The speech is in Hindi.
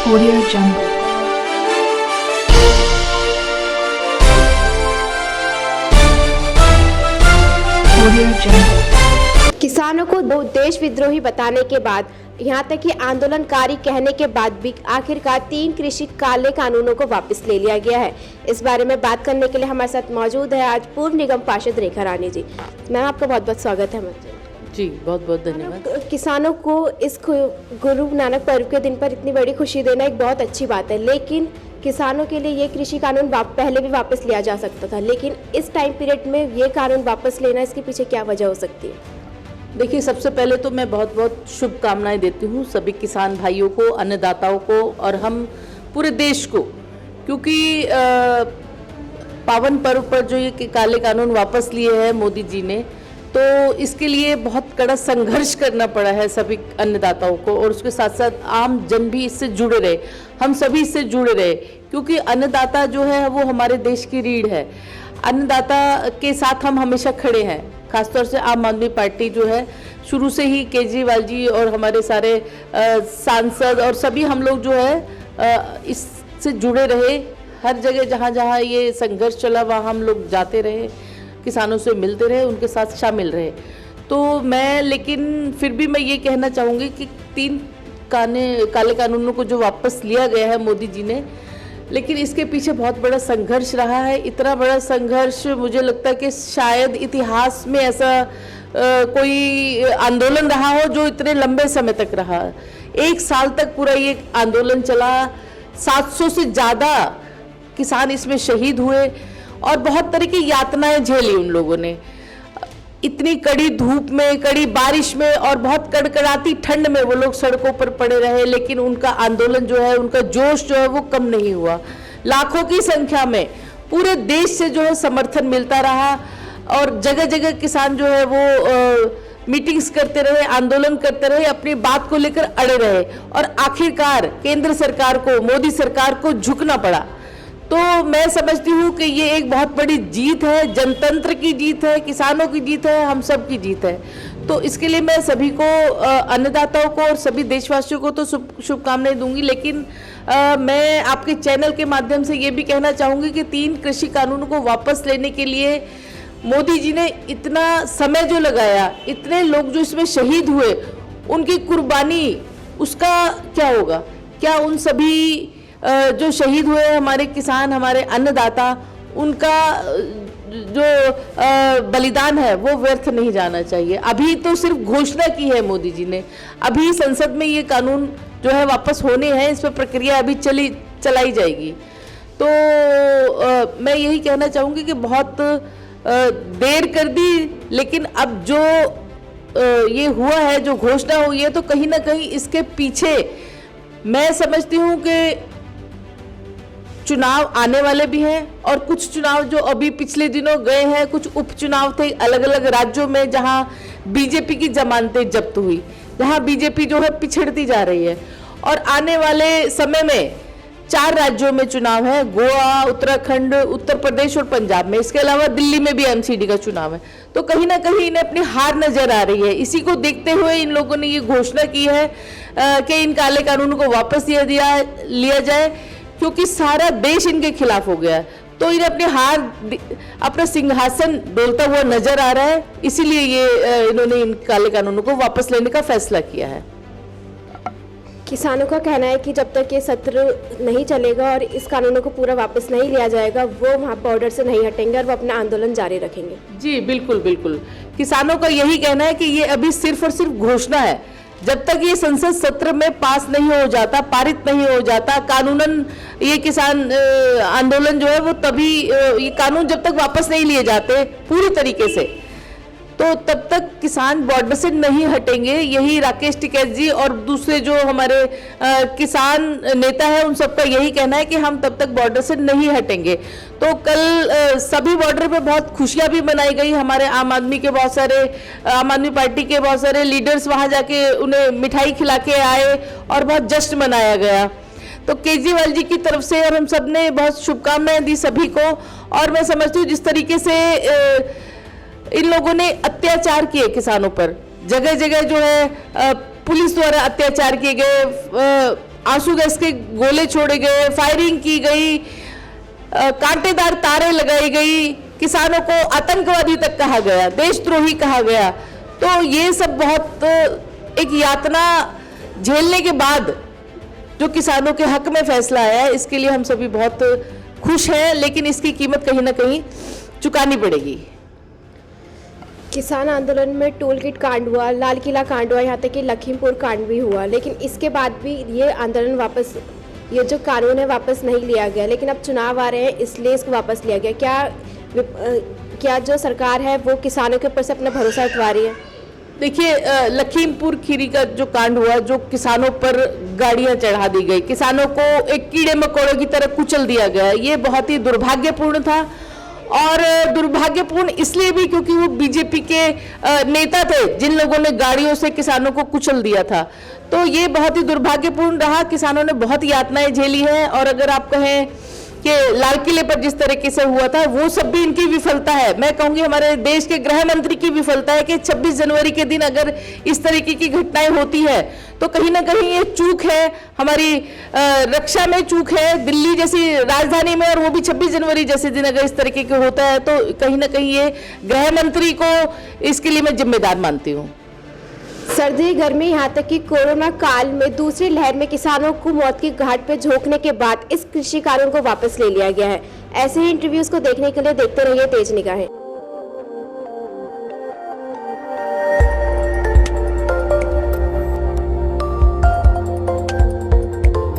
Audio Jungle. Audio Jungle. किसानों को दो देश विद्रोही बताने के बाद यहां तक कि आंदोलनकारी कहने के बाद भी आखिरकार 3 कृषि काले कानूनों को वापस ले लिया गया है। इस बारे में बात करने के लिए हमारे साथ मौजूद है आज पूर्व निगम पार्षद रेखा रानी जी। मैम आपका बहुत बहुत स्वागत है। जी बहुत बहुत धन्यवाद। किसानों को इस गुरु नानक पर्व के दिन पर इतनी बड़ी खुशी देना एक बहुत अच्छी बात है, लेकिन किसानों के लिए ये कृषि कानून पहले भी वापस लिया जा सकता था, लेकिन इस टाइम पीरियड में ये कानून वापस लेना, इसके पीछे क्या वजह हो सकती है? देखिए, सबसे पहले तो मैं बहुत बहुत शुभकामनाएं देती हूँ सभी किसान भाइयों को, अन्नदाताओं को और हम पूरे देश को, क्योंकि पावन पर्व पर जो ये काले कानून वापस लिए हैं मोदी जी ने, तो इसके लिए बहुत कड़ा संघर्ष करना पड़ा है सभी अन्नदाताओं को, और उसके साथ साथ आम जन भी इससे जुड़े रहे, हम सभी इससे जुड़े रहे, क्योंकि अन्नदाता जो है वो हमारे देश की रीढ़ है। अन्नदाता के साथ हम हमेशा खड़े हैं। खासतौर से आम आदमी पार्टी जो है शुरू से ही केजरीवाल जी और हमारे सारे सांसद और सभी हम लोग जो है इससे जुड़े रहे। हर जगह जहाँ जहाँ ये संघर्ष चला वहाँ हम लोग जाते रहे, किसानों से मिलते रहे, उनके साथ शामिल रहे। तो मैं लेकिन फिर भी मैं ये कहना चाहूँगी कि 3 काले कानूनों को जो वापस लिया गया है मोदी जी ने, लेकिन इसके पीछे बहुत बड़ा संघर्ष रहा है। इतना बड़ा संघर्ष मुझे लगता है कि शायद इतिहास में ऐसा कोई आंदोलन रहा हो जो इतने लंबे समय तक रहा। 1 साल तक पूरा ये आंदोलन चला, 700 से ज़्यादा किसान इसमें शहीद हुए और बहुत तरह की यातनाएं झेली उन लोगों ने। इतनी कड़ी धूप में, कड़ी बारिश में और बहुत कड़कड़ाती ठंड में वो लोग सड़कों पर पड़े रहे, लेकिन उनका आंदोलन जो है, उनका जोश जो है वो कम नहीं हुआ। लाखों की संख्या में पूरे देश से जो है समर्थन मिलता रहा और जगह जगह किसान जो है वो मीटिंग्स करते रहे, आंदोलन करते रहे, अपनी बात को लेकर अड़े रहे और आखिरकार केंद्र सरकार को, मोदी सरकार को झुकना पड़ा। तो मैं समझती हूँ कि ये एक बहुत बड़ी जीत है, जनतंत्र की जीत है, किसानों की जीत है, हम सब की जीत है। तो इसके लिए मैं सभी को, अन्नदाताओं को और सभी देशवासियों को तो शुभकामनाएं दूंगी, लेकिन मैं आपके चैनल के माध्यम से ये भी कहना चाहूँगी कि 3 कृषि कानूनों को वापस लेने के लिए मोदी जी ने इतना समय जो लगाया, इतने लोग जो इसमें शहीद हुए, उनकी कुर्बानी, उसका क्या होगा? क्या उन सभी जो शहीद हुए हमारे किसान, हमारे अन्नदाता, उनका जो बलिदान है वो व्यर्थ नहीं जाना चाहिए। अभी तो सिर्फ घोषणा की है मोदी जी ने, अभी संसद में ये कानून जो है वापस होने हैं, इस पर प्रक्रिया अभी चलाई जाएगी। तो मैं यही कहना चाहूँगी कि बहुत देर कर दी, लेकिन अब जो ये हुआ है, जो घोषणा हुई है, तो कहीं ना कहीं इसके पीछे मैं समझती हूँ कि चुनाव आने वाले भी हैं और कुछ चुनाव जो अभी पिछले दिनों गए हैं, कुछ उपचुनाव थे अलग अलग राज्यों में जहां बीजेपी की जमानतें जब्त हुई, जहां बीजेपी जो है पिछड़ती जा रही है। और आने वाले समय में 4 राज्यों में चुनाव है, गोवा, उत्तराखंड, उत्तर प्रदेश और पंजाब में। इसके अलावा दिल्ली में भी एमसीडी का चुनाव है। तो कहीं ना कहीं इन्हें अपनी हार नजर आ रही है। इसी को देखते हुए इन लोगों ने ये घोषणा की है कि इन काले कानूनों को वापस लिया जाए, क्योंकि सारा देश इनके खिलाफ हो गया है। तो इन्हें अपना सिंहासन डोलता हुआ नजर आ रहा है, इसीलिए ये इन्होंने इन काले कानूनों को वापस लेने का फैसला किया है। किसानों का कहना है कि जब तक ये सत्र नहीं चलेगा और इस कानूनों को पूरा वापस नहीं लिया जाएगा, वो वहाँ बॉर्डर से नहीं हटेंगे और वो अपना आंदोलन जारी रखेंगे। जी बिल्कुल बिल्कुल, किसानों का यही कहना है कि ये अभी सिर्फ और सिर्फ घोषणा है। जब तक ये संसद सत्र में पास नहीं हो जाता, पारित नहीं हो जाता कानूनन, ये किसान आंदोलन जो है वो तभी, ये कानून जब तक वापस नहीं लिए जाते पूरी तरीके से, तो तब तक किसान बॉर्डर से नहीं हटेंगे। यही राकेश टिकैत जी और दूसरे जो हमारे किसान नेता है, उन सबका यही कहना है कि हम तब तक बॉर्डर से नहीं हटेंगे। तो कल सभी बॉर्डर पे बहुत खुशियां भी मनाई गई। हमारे आम आदमी पार्टी के बहुत सारे लीडर्स वहां जाके उन्हें मिठाई खिला के आए और बहुत जश्न मनाया गया। तो केजरीवाल जी की तरफ से और हम सब ने बहुत शुभकामनाएं दी सभी को। और मैं समझती हूँ जिस तरीके से इन लोगों ने अत्याचार किए किसानों पर, जगह जगह जो है पुलिस द्वारा अत्याचार किए गए, आंसू गैस के गोले छोड़े गए, फायरिंग की गई, कांटेदार तारें लगाई गई, किसानों को आतंकवादी तक कहा गया, देशद्रोही कहा गया। तो ये सब बहुत एक यातना झेलने के बाद जो किसानों के हक में फैसला आया है, इसके लिए हम सभी बहुत खुश हैं, लेकिन इसकी कीमत कहीं ना कहीं चुकानी पड़ेगी। किसान आंदोलन में टोल गेट कांड हुआ, लाल किला कांड हुआ, यहाँ तक कि लखीमपुर कांड भी हुआ, लेकिन इसके बाद भी ये आंदोलन वापस, ये जो कानून है वापस नहीं लिया गया। लेकिन अब चुनाव आ रहे हैं इसलिए इसको वापस लिया गया। क्या जो सरकार है वो किसानों के ऊपर से अपना भरोसा उठवा रही है? देखिए, लखीमपुर खीरी का जो कांड हुआ, जो किसानों पर गाड़ियां चढ़ा दी गई, किसानों को एक कीड़े मकोड़ों की तरह कुचल दिया गया, ये बहुत ही दुर्भाग्यपूर्ण था। और दुर्भाग्यपूर्ण इसलिए भी क्योंकि वो बीजेपी के नेता थे जिन लोगों ने गाड़ियों से किसानों को कुचल दिया था। तो ये बहुत ही दुर्भाग्यपूर्ण रहा, किसानों ने बहुत यातनाएं झेली हैं। और अगर आप कहें कि लाल किले पर जिस तरीके से हुआ था, वो सब भी इनकी विफलता है। मैं कहूंगी हमारे देश के गृह मंत्री की विफलता है कि 26 जनवरी के दिन अगर इस तरीके की घटनाएं होती है तो कहीं ना कहीं ये चूक है, हमारी रक्षा में चूक है। दिल्ली जैसी राजधानी में, और वो भी 26 जनवरी जैसे दिन अगर इस तरीके के होता है तो कहीं ना कहीं ये गृह मंत्री को इसके लिए मैं जिम्मेदार मानती हूँ। सर्दी गर्मी यहाँ तक कि कोरोना काल में दूसरी लहर में किसानों को मौत की घाट पर झोंकने के बाद इस कृषि कानून को वापस ले लिया गया है। ऐसे ही इंटरव्यूज को देखने के लिए देखते रहिए तेज निगाहें।